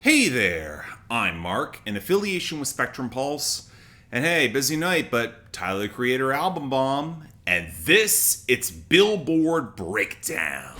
Hey there, I'm Mark, in affiliation with Spectrum Pulse. And hey, busy night, but Tyler the Creator album bomb. And this, it's Billboard Breakdown.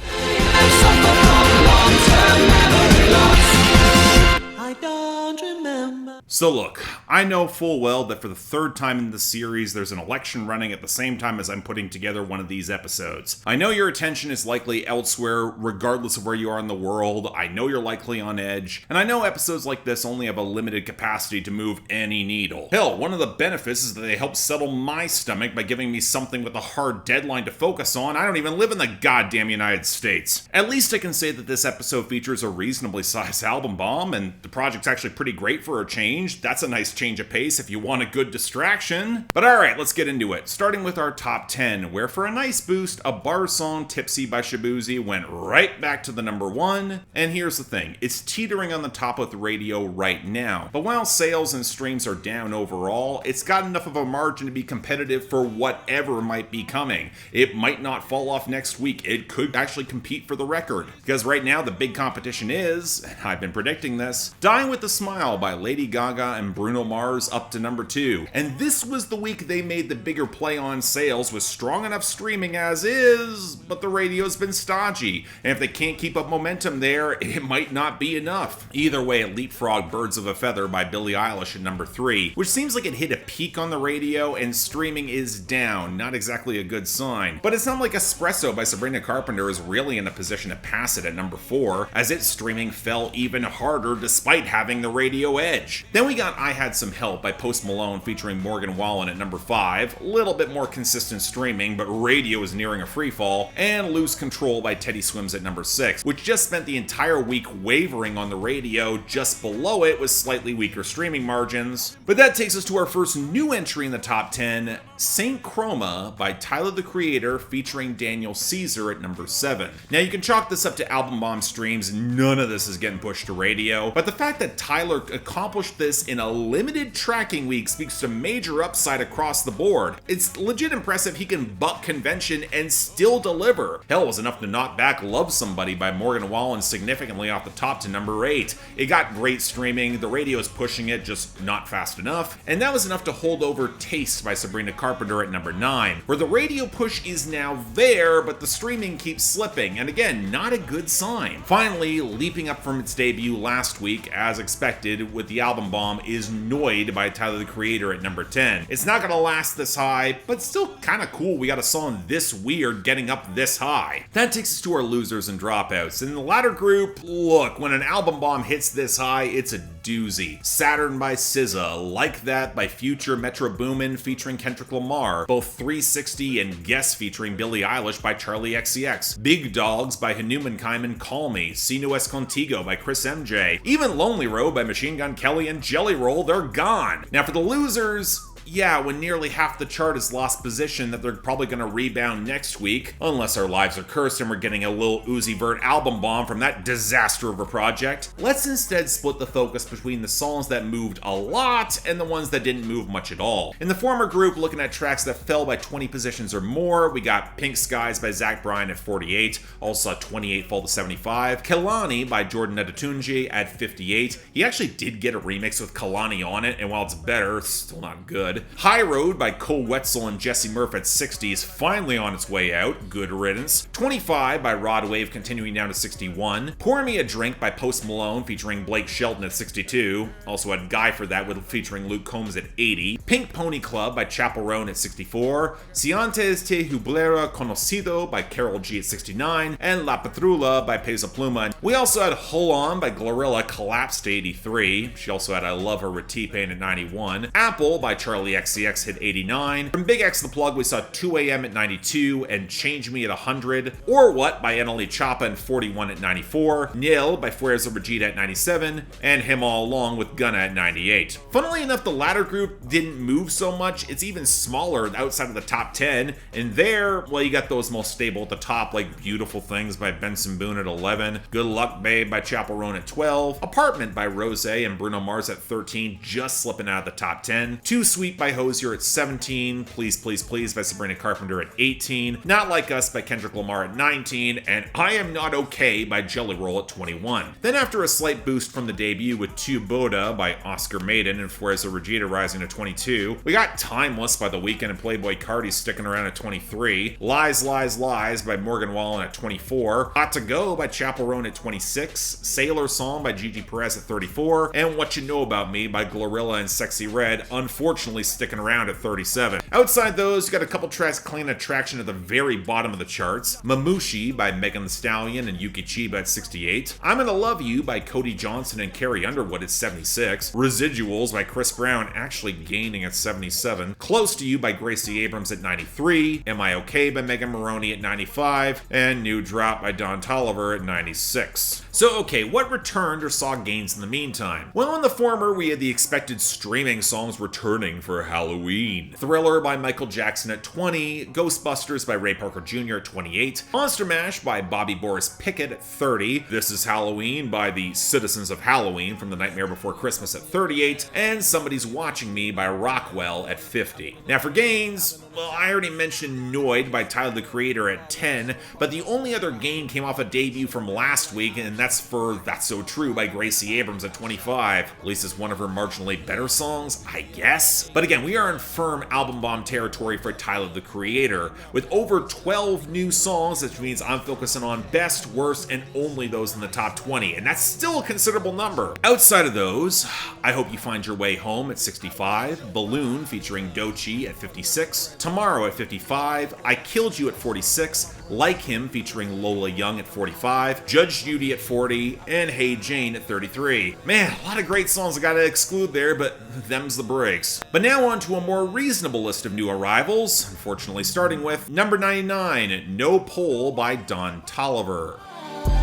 I don't remember. So look, I know full well that for the third time in the series, there's an election running at the same time as I'm putting together one of these episodes. I know your attention is likely elsewhere, regardless of where you are in the world. I know you're likely on edge, and I know episodes like this only have a limited capacity to move any needle. Hell, one of the benefits is that they help settle my stomach by giving me something with a hard deadline to focus on. I don't even live in the goddamn United States. At least I can say that this episode features a reasonably sized album bomb, and the project's actually pretty great for a change. That's a nice change of pace if you want a good distraction. But alright, let's get into it. Starting with our top 10, where for a nice boost, a bar song, Tipsy by Shaboozey, went right back to the number 1. And here's the thing, it's teetering on the top of the radio right now. But while sales and streams are down overall, it's got enough of a margin to be competitive for whatever might be coming. It might not fall off next week. It could actually compete for the record. Because right now the big competition is, and I've been predicting this, Die With a Smile by Lady Gaga and Bruno Mars up to number 2. And this was the week they made the bigger play on sales with strong enough streaming as is, but the radio's been stodgy. And if they can't keep up momentum there, it might not be enough. Either way, it leapfrogged Birds of a Feather by Billie Eilish at number 3, which seems like it hit a peak on the radio and streaming is down. Not exactly a good sign. But it's not like Espresso by Sabrina Carpenter is really in a position to pass it at number 4, as its streaming fell even harder despite having the radio edge. Then we got I Had Some Help by Post Malone featuring Morgan Wallen at number 5, a little bit more consistent streaming, but radio is nearing a freefall, and Lose Control by Teddy Swims at number 6, which just spent the entire week wavering on the radio. Just below it with slightly weaker streaming margins. But that takes us to our first new entry in the top 10, Saint Chroma by Tyler the Creator featuring Daniel Caesar at number 7. Now you can chalk this up to album bomb streams, none of this is getting pushed to radio, but the fact that Tyler accomplished this in a limited tracking week speaks to major upside across the board. It's legit impressive he can buck convention and still deliver. Hell, it was enough to knock back Love Somebody by Morgan Wallen significantly off the top to number 8. It got great streaming, the radio is pushing it, just not fast enough, and that was enough to hold over Taste by Sabrina Carpenter at number 9, where the radio push is now there, but the streaming keeps slipping, and again, not a good sign. Finally, leaping up from its debut last week, as expected, with the album bomb is Noid by Tyler the Creator at number 10. It's not gonna last this high, but still kinda cool we got a song this weird getting up this high. That takes us to our losers and dropouts. In the latter group, look, when an album bomb hits this high, it's a doozy. Saturn by SZA, Like That by Future Metro Boomin featuring Kendrick Lamar, both 360 and Guess featuring Billie Eilish by Charlie XCX, Big Dogs by Hanuman Kaiman Call Me, Si No Es Contigo by Chris MJ, even Lonely Road by Machine Gun Kelly and Jelly Roll, they're gone. Now for the losers, yeah, when nearly half the chart is lost position, that they're probably going to rebound next week, unless our lives are cursed and we're getting a Lil Uzi Vert album bomb from that disaster of a project. Let's instead split the focus between the songs that moved a lot and the ones that didn't move much at all. In the former group, looking at tracks that fell by 20 positions or more, we got Pink Skies by Zach Bryan at 48, also saw 28 fall to 75, Kelani by Jordan Nedatunji at 58. He actually did get a remix with Kelani on it, and while it's better, it's still not good. High Road by Cole Wetzel and Jesse Murph at 60 is finally on its way out, good riddance. 25 by Rod Wave continuing down to 61. Pour Me a Drink by Post Malone featuring Blake Shelton at 62. Also had Guy for That with featuring Luke Combs at 80. Pink Pony Club by Chappell Roan at 64. Si Antes Te Hubiera Conocido by Carol G at 69. And La Patrulla by Peso Pluma. We also had Hold On by Glorilla collapsed to 83. She also had I Love Her with T-Pain at 91. Apple by Charlie XCX hit 89. From Big X The Plug, we saw 2 AM at 92 and Change Me at 100. Or What by NLE Choppa and 41 at 94. Nil by Fuerza Regida at 97. And Him All Along with Gunna at 98. Funnily enough, the latter group didn't move so much. It's even smaller outside of the top 10. And there, well, you got those most stable at the top, like Beautiful Things by Benson Boone at 11. Good Luck Babe by Chappell Roan at 12. Apartment by Rosé and Bruno Mars at 13, just slipping out of the top 10. Too Sweet Sweet by Hozier at 17, Please Please Please by Sabrina Carpenter at 18, Not Like Us by Kendrick Lamar at 19, and I Am Not Okay by Jelly Roll at 21. Then after a slight boost from the debut with Tu Boda by Oscar Maiden and Fuerza Regida rising to 22, we got Timeless by The Weeknd and Playboi Carti sticking around at 23, Lies Lies Lies by Morgan Wallen at 24, Hot to Go by Chappell Roan at 26, Sailor Song by Gigi Perez at 34, and What You Know About Me by Glorilla and Sexy Red unfortunately sticking around at 37. Outside those, you got a couple tracks claiming attraction at the very bottom of the charts. Mamushi by Megan Thee Stallion and Yuki Chiba at 68, I'm Gonna Love You by Cody Johnson and Carrie Underwood at 76, Residuals by Chris Brown actually gaining at 77, Close to You by Gracie Abrams at 93, Am I Okay by Megan Maroney at 95, and New Drop by Don Toliver at 96. So okay, what returned or saw gains in the meantime? Well, in the former, we had the expected streaming songs returning for Halloween. Thriller by Michael Jackson at 20, Ghostbusters by Ray Parker Jr. at 28, Monster Mash by Bobby Boris Pickett at 30, This Is Halloween by the Citizens of Halloween from The Nightmare Before Christmas at 38, and Somebody's Watching Me by Rockwell at 50. Now for gains, well, I already mentioned Noid by Tyler the Creator at 10, but the only other gain came off a debut from last week, and that's for That's So True by Gracie Abrams at 25. At least it's one of her marginally better songs, I guess. But again, we are in firm album bomb territory for Tyler the Creator, with over 12 new songs, which means I'm focusing on best, worst, and only those in the top 20, and that's still a considerable number. Outside of those, I Hope You Find Your Way Home at 65, Balloon featuring Doechii at 56, Tomorrow at 55, I Killed You at 46, Like Him featuring Lola Young at 45, Judge Judy at 40, and Hey Jane at 33. Man, a lot of great songs I gotta exclude there, but them's the breaks. But now on to a more reasonable list of new arrivals, unfortunately starting with number 99, No Pole by Don Toliver.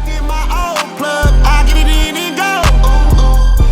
Get my old plug, I get it in and go.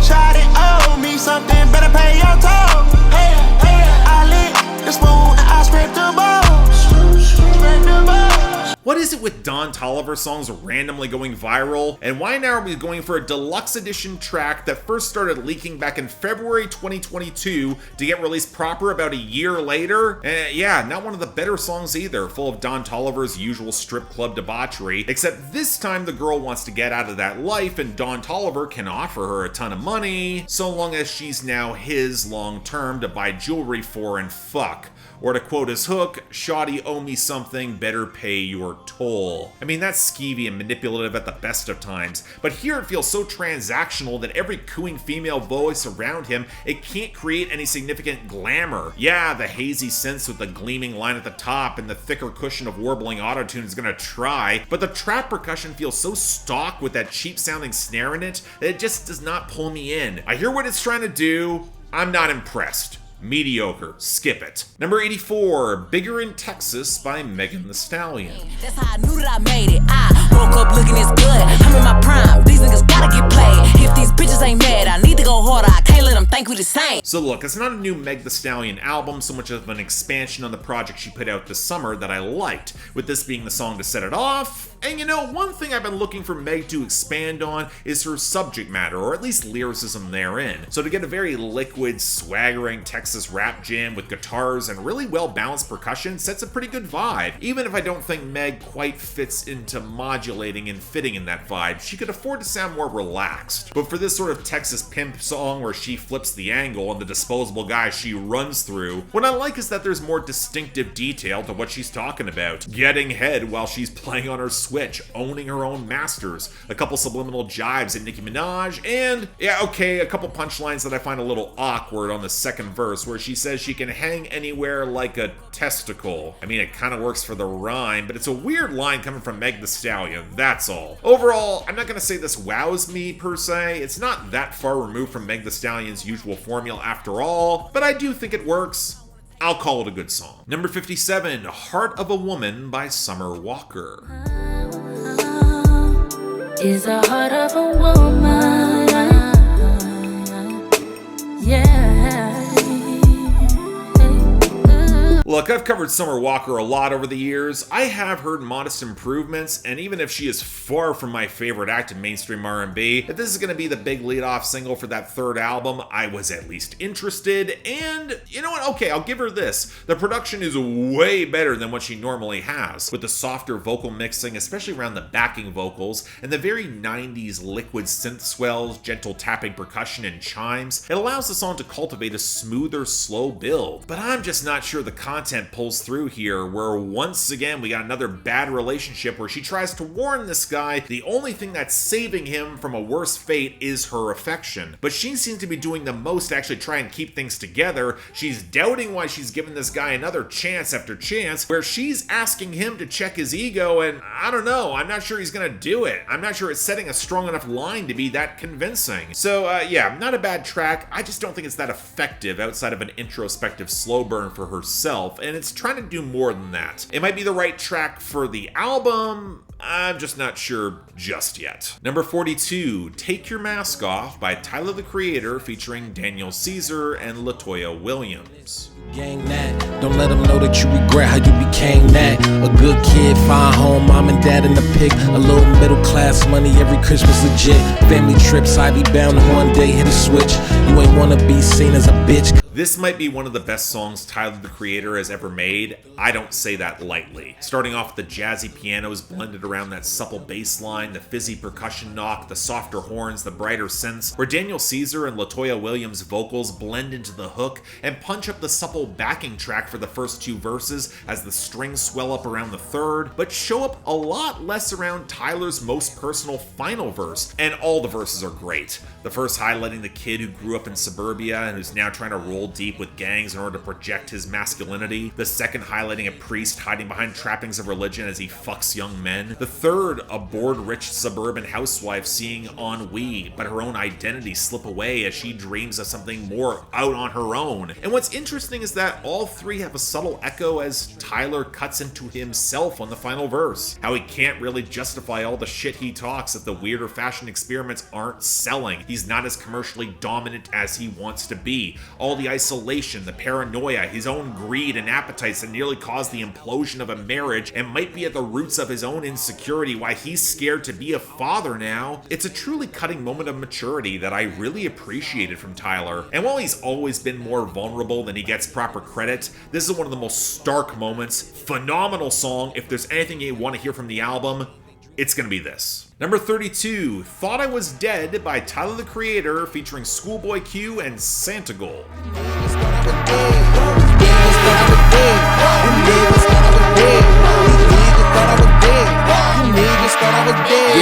Shot it, owe me something, better pay your toll. Hey, hey, I lit the spoon and I scraped the balls. Scraped the balls. What is it with Don Toliver songs randomly going viral? And why now are we going for a deluxe edition track that first started leaking back in February 2022 to get released proper about a year later? Yeah, not one of the better songs either, full of Don Toliver's usual strip club debauchery, except this time the girl wants to get out of that life and Don Toliver can offer her a ton of money, so long as she's now his long term to buy jewelry for and fuck. Or to quote his hook, "Shawty owe me something, better pay your toll." I mean, that's skeevy and manipulative at the best of times, but here it feels so transactional that every cooing female voice around him, it can't create any significant glamour. Yeah, the hazy synths with the gleaming line at the top and the thicker cushion of warbling autotune is gonna try, but the trap percussion feels so stock with that cheap sounding snare in it that it just does not pull me in. I hear what it's trying to do, I'm not impressed. Mediocre. Skip it. Number 84, Bigger in Texas by Megan Thee Stallion. That's how I knew that I made it. I woke up looking this good. I'm in my prime. These niggas gotta get played. If these bitches ain't mad, I need to go harder. I can't let them think we the same. So look, it's not a new Meg Thee Stallion album so much of an expansion on the project she put out this summer that I liked, with this being the song to set it off. And you know, one thing I've been looking for Meg to expand on is her subject matter, or at least lyricism therein. So to get a very liquid, swaggering Texas rap jam with guitars and really well-balanced percussion sets a pretty good vibe. Even if I don't think Meg quite fits into modulating and fitting in that vibe, she could afford to sound more relaxed. But for this sort of Texas pimp song where she flips the angle on the disposable guy she runs through, what I like is that there's more distinctive detail to what she's talking about. Getting head while she's playing on her Switch, owning her own masters, a couple subliminal jibes at Nicki Minaj, and, yeah, okay, a couple punchlines that I find a little awkward on the second verse where she says she can hang anywhere like a testicle. I mean, it kind of works for the rhyme, but it's a weird line coming from Meg Thee Stallion, that's all. Overall, I'm not gonna say this wows me per se, it's not that far removed from Meg Thee Stallion's usual formula after all, but I do think it works. I'll call it a good song. Number 57, Heart of a Woman by Summer Walker. Is a heart of a woman, yeah. Look, I've covered Summer Walker a lot over the years. I have heard modest improvements, and even if she is far from my favorite act in mainstream R&B, if this is going to be the big lead-off single for that third album, I was at least interested, and you know what? Okay, I'll give her this. The production is way better than what she normally has, with the softer vocal mixing, especially around the backing vocals, and the very 90s liquid synth swells, gentle tapping percussion, and chimes. It allows the song to cultivate a smoother, slow build. But I'm just not sure the content pulls through here, where once again we got another bad relationship where she tries to warn this guy the only thing that's saving him from a worse fate is her affection. But she seems to be doing the most to actually try and keep things together. She's doubting why she's given this guy another chance after chance, where she's asking him to check his ego, and I don't know, I'm not sure he's gonna do it. I'm not sure it's setting a strong enough line to be that convincing. So yeah, not a bad track. I just don't think it's that effective outside of an introspective slow burn for herself, and it's trying to do more than that. It might be the right track for the album, I'm just not sure just yet. Number 42, Take Your Mask Off by Tyler the Creator featuring Daniel Caesar and LaToiya Williams. Gang that, don't let them know that you regret how you became that. A good kid, fine home, mom and dad in the pic. A little middle class money, every Christmas legit. Family trips, Ivy bound, and one day hit a switch. You ain't wanna be seen as a bitch. This might be one of the best songs Tyler the Creator has ever made. I don't say that lightly. Starting off with the jazzy pianos blended around that supple bass line, the fizzy percussion knock, the softer horns, the brighter synths, where Daniel Caesar and LaToiya Williams' vocals blend into the hook and punch up the supple backing track for the first two verses as the strings swell up around the third, but show up a lot less around Tyler's most personal final verse, and all the verses are great. The first highlighting the kid who grew up in suburbia and who's now trying to roll deep with gangs in order to project his masculinity. The second highlighting a priest hiding behind trappings of religion as he fucks young men. The third, a bored rich suburban housewife seeing ennui, but her own identity slip away as she dreams of something more out on her own. And what's interesting is that all three have a subtle echo as Tyler cuts into himself on the final verse. How he can't really justify all the shit he talks if the weirder fashion experiments aren't selling. He's not as commercially dominant as he wants to be. All the isolation, the paranoia, his own greed and appetites that nearly caused the implosion of a marriage and might be at the roots of his own insecurity, why he's scared to be a father now. It's a truly cutting moment of maturity that I really appreciated from Tyler. And while he's always been more vulnerable than he gets proper credit, this is one of the most stark moments. Phenomenal song. If there's anything you want to hear from the album, it's gonna be this. Number 32, Thought I Was Dead by Tyler the Creator featuring ScHoolboy Q and Santigold.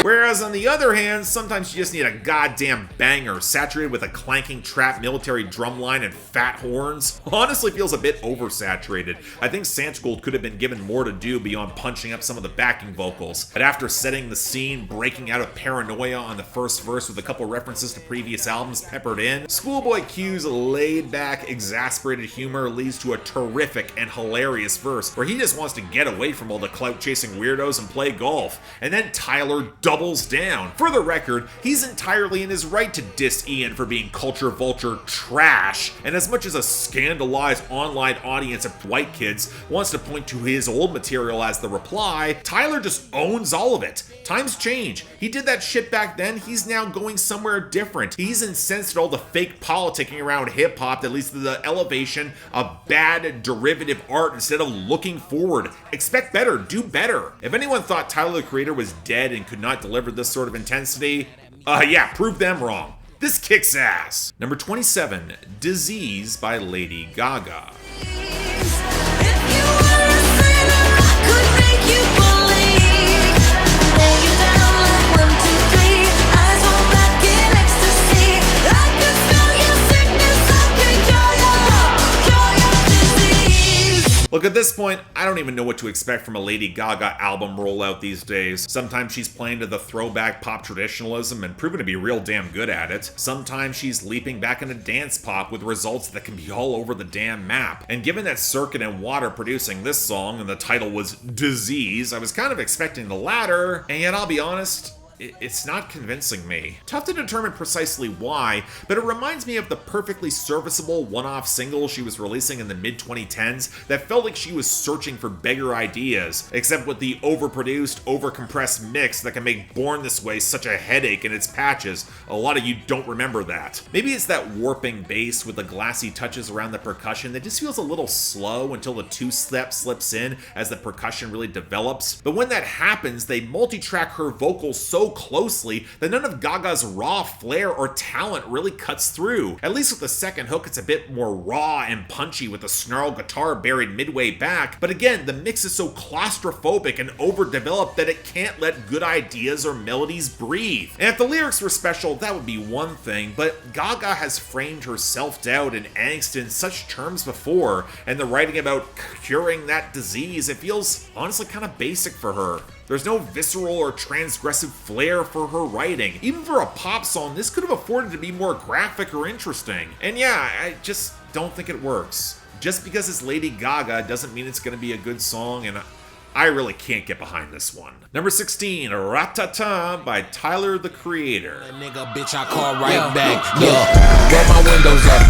Whereas on the other hand, sometimes you just need a goddamn banger saturated with a clanking trap military drum line and fat horns. Honestly feels a bit oversaturated. I think Santigold could have been given more to do beyond punching up some of the backing vocals. But after setting the scene, breaking out of paranoia on the first verse with a couple references to previous albums peppered in, ScHoolboy Q's laid-back, exasperated humor leads to a terrific and hilarious verse where he just wants to get away from all the clout-chasing weirdos and play golf. And then Tyler doubles down. For the record, he's entirely in his right to diss Ian for being culture vulture trash, and as much as a scandalized online audience of white kids wants to point to his old material as the reply, Tyler just owns all of it. Times change. He did that shit back then, he's now going somewhere different. He's incensed at all the fake politicking around hip-hop that leads to the elevation of bad derivative art instead of looking forward. Expect better, do better. If anyone thought Tyler the Creator was dead and could not deliver this sort of intensity, yeah, prove them wrong. This kicks ass. Number 27, Disease by Lady Gaga. Look, at this point, I don't even know what to expect from a Lady Gaga album rollout these days. Sometimes she's playing to the throwback pop traditionalism and proving to be real damn good at it. Sometimes she's leaping back into dance pop with results that can be all over the damn map. And given that Circuit and Water producing this song and the title was Disease, I was kind of expecting the latter, and yet I'll be honest, it's not convincing me. Tough to determine precisely why, but it reminds me of the perfectly serviceable one-off single she was releasing in the mid-2010s that felt like she was searching for bigger ideas, except with the overproduced, overcompressed mix that can make Born This Way such a headache in its patches. A lot of you don't remember that. Maybe it's that warping bass with the glassy touches around the percussion that just feels a little slow until the two-step slips in as the percussion really develops. But when that happens, they multi-track her vocals so closely that none of Gaga's raw flair or talent really cuts through. At least with the second hook, it's a bit more raw and punchy with a snarled guitar buried midway back, but again, the mix is so claustrophobic and overdeveloped that it can't let good ideas or melodies breathe. And if the lyrics were special, that would be one thing, but Gaga has framed her self-doubt and angst in such terms before, and the writing about curing that disease, it feels honestly kind of basic for her. There's no visceral or transgressive flair for her writing. Even for a pop song, this could have afforded to be more graphic or interesting. And yeah, I just don't think it works. Just because it's Lady Gaga doesn't mean it's going to be a good song, and I really can't get behind this one. Number 16, Ratata by Tyler, the Creator. That nigga bitch I call right back. Roll my windows up,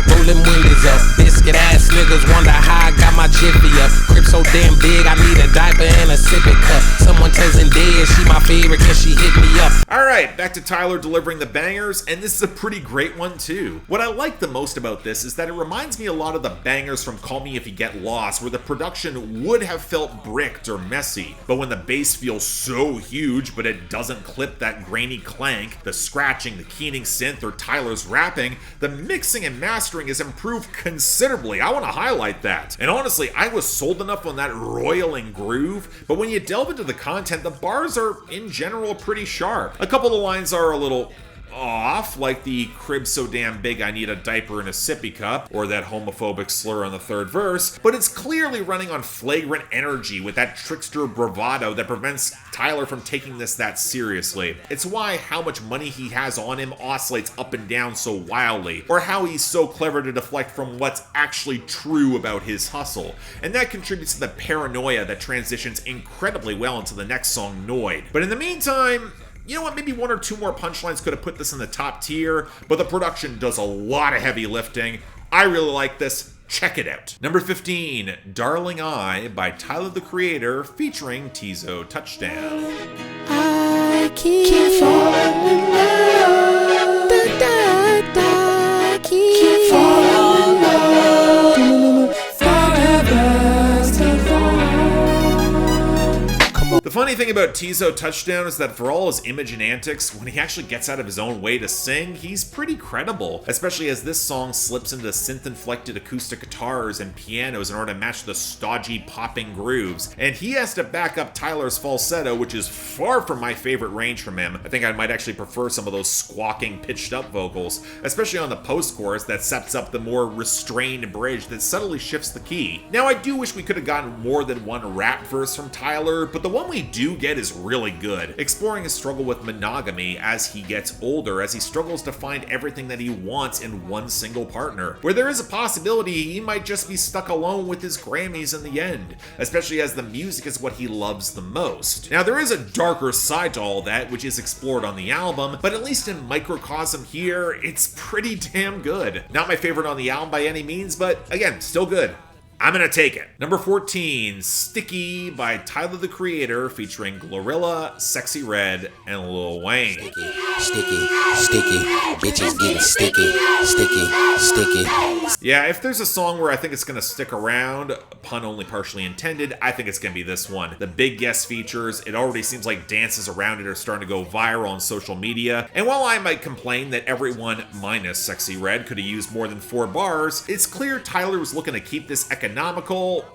rolling windows up. Biscuit ass niggas wonder how I got my jiffy up. Crib so damn big, I need a diaper and a sippy cup. Someone tells Zendaya she my favorite cause she hit me up. Alright, back to Tyler delivering the bangers, and this is a pretty great one too. What I like the most about this is that it reminds me a lot of the bangers from Call Me If You Get Lost, where the production would have felt bricked or messy, but when the bass feels so huge but it doesn't clip that grainy clank, the scratching, the keening synth, or Tyler's rapping, the mixing and mastering is improved considerably. I want to highlight that. And honestly, I was sold enough on that roiling groove, but when you delve into the content, the bars are in general pretty sharp. A couple of lines are a little off, like the crib so damn big I need a diaper and a sippy cup, or that homophobic slur on the third verse, but it's clearly running on flagrant energy with that trickster bravado that prevents Tyler from taking this that seriously. It's why how much money he has on him oscillates up and down so wildly, or how he's so clever to deflect from what's actually true about his hustle, and that contributes to the paranoia that transitions incredibly well into the next song, Noid. But in the meantime, you know what, maybe one or two more punchlines could have put this in the top tier, but the production does a lot of heavy lifting. I really like this. Check it out. Number 15, Darling I by Tyler, the Creator, featuring Tizo Touchdown. I keep falling in love. Keep falling in love. Forever still fall. The funny thing about Tizo Touchdown is that for all his image and antics, when he actually gets out of his own way to sing, he's pretty credible, especially as this song slips into synth-inflected acoustic guitars and pianos in order to match the stodgy popping grooves, and he has to back up Tyler's falsetto, which is far from my favorite range from him. I think I might actually prefer some of those squawking, pitched-up vocals, especially on the post-chorus that sets up the more restrained bridge that subtly shifts the key. Now, I do wish we could have gotten more than one rap verse from Tyler, but the one we do get is really good, exploring his struggle with monogamy as he gets older, as he struggles to find everything that he wants in one single partner, where there is a possibility he might just be stuck alone with his Grammys in the end, especially as the music is what he loves the most. Now, there is a darker side to all that, which is explored on the album, but at least in microcosm here, it's pretty damn good. Not my favorite on the album by any means, but again, still good. I'm gonna take it. Number 14, Sticky by Tyler, the Creator, featuring Glorilla, Sexy Red, and Lil Wayne. Sticky, bitches getting sticky. Yeah, if there's a song where I think it's gonna stick around, pun only partially intended, I think it's gonna be this one. The big guest features, it already seems like dances around it are starting to go viral on social media, and while I might complain that everyone minus Sexy Red could have used more than 4 bars, it's clear Tyler was looking to keep this economical,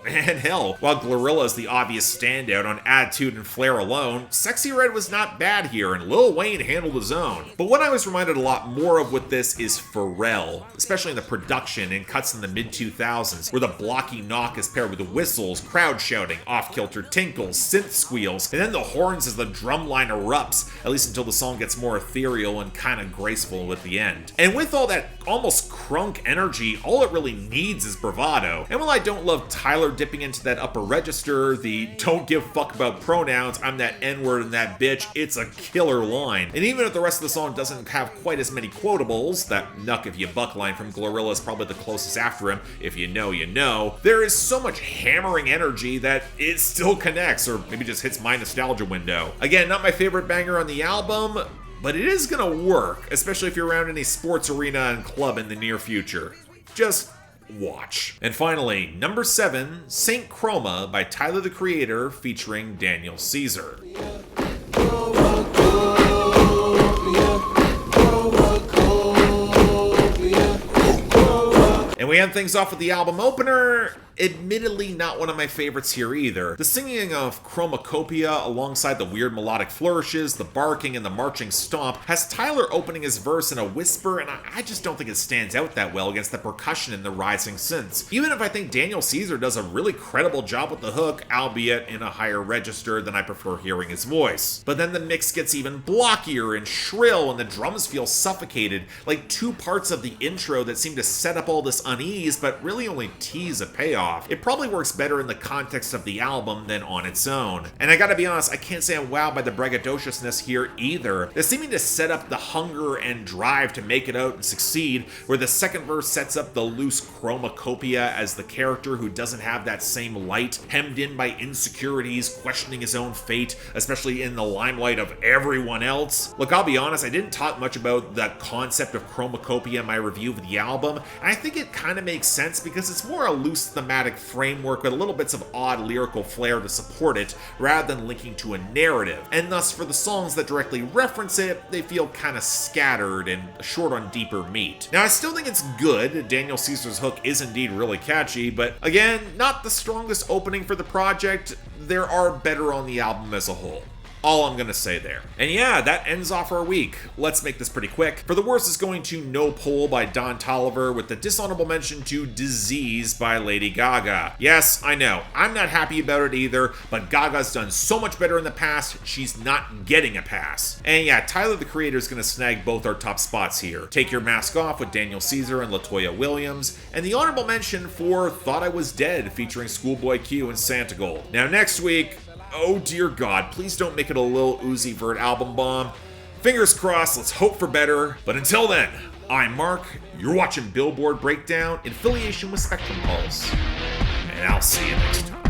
and hell, while Glorilla is the obvious standout on attitude and flair alone, Sexy Red was not bad here, and Lil Wayne handled his own. But what I was reminded a lot more of with this is Pharrell, especially in the production and cuts in the mid-2000s, where the blocky knock is paired with whistles, crowd shouting, off-kilter tinkles, synth squeals, and then the horns as the drum line erupts, at least until the song gets more ethereal and kind of graceful at the end. And with all that almost crunk energy, all it really needs is bravado. And while I don't love Tyler dipping into that upper register, the don't give fuck about pronouns, I'm that N-word and that bitch, it's a killer line. And even if the rest of the song doesn't have quite as many quotables, that "Nuck if you buck" line from Glorilla is probably the closest after him, if you know, you know, there is so much hammering energy that it still connects, or maybe just hits my nostalgia window. Again, not my favorite banger on the album, but it is gonna work, especially if you're around any sports arena and club in the near future. Just watch. And finally, number 7, Saint Chroma by Tyler the Creator featuring Daniel Caesar. And we end things off with the album opener. Admittedly, not one of my favorites here either. The singing of CHROMAKOPIA alongside the weird melodic flourishes, the barking, and the marching stomp has Tyler opening his verse in a whisper, and I just don't think it stands out that well against the percussion and the rising synths. Even if I think Daniel Caesar does a really credible job with the hook, albeit in a higher register than I prefer hearing his voice. But then the mix gets even blockier and shrill, and the drums feel suffocated, like two parts of the intro that seem to set up all this unease, but really only tease a payoff. It probably works better in the context of the album than on its own. And I gotta be honest, I can't say I'm wowed by the braggadociousness here either. They're seeming to set up the hunger and drive to make it out and succeed, where the second verse sets up the loose CHROMAKOPIA as the character who doesn't have that same light, hemmed in by insecurities, questioning his own fate, especially in the limelight of everyone else. Look, I'll be honest, I didn't talk much about the concept of CHROMAKOPIA in my review of the album, and I think it kind of makes sense because it's more a loose thematic framework with little bits of odd lyrical flair to support it, rather than linking to a narrative. And thus, for the songs that directly reference it, they feel kind of scattered and short on deeper meat. Now, I still think it's good. Daniel Caesar's hook is indeed really catchy, but again, not the strongest opening for the project. There are better on the album as a whole. All I'm gonna say there. And yeah, that ends off our week. Let's make this pretty quick. For the worst is going to No Pole by Don Toliver, with the dishonorable mention to Disease by Lady Gaga. Yes, I know, I'm not happy about it either, but Gaga's done so much better in the past, she's not getting a pass. And yeah, Tyler the Creator is gonna snag both our top spots here. Take Your Mask Off with Daniel Caesar and LaToiya Williams, and the honorable mention for Thought I Was Dead featuring ScHoolboy Q and Santigold. Now next week, oh dear God, please don't make it a Lil Uzi Vert album bomb. Fingers crossed, let's hope for better. But until then, I'm Mark, you're watching Billboard Breakdown in affiliation with Spectrum Pulse, and I'll see you next time.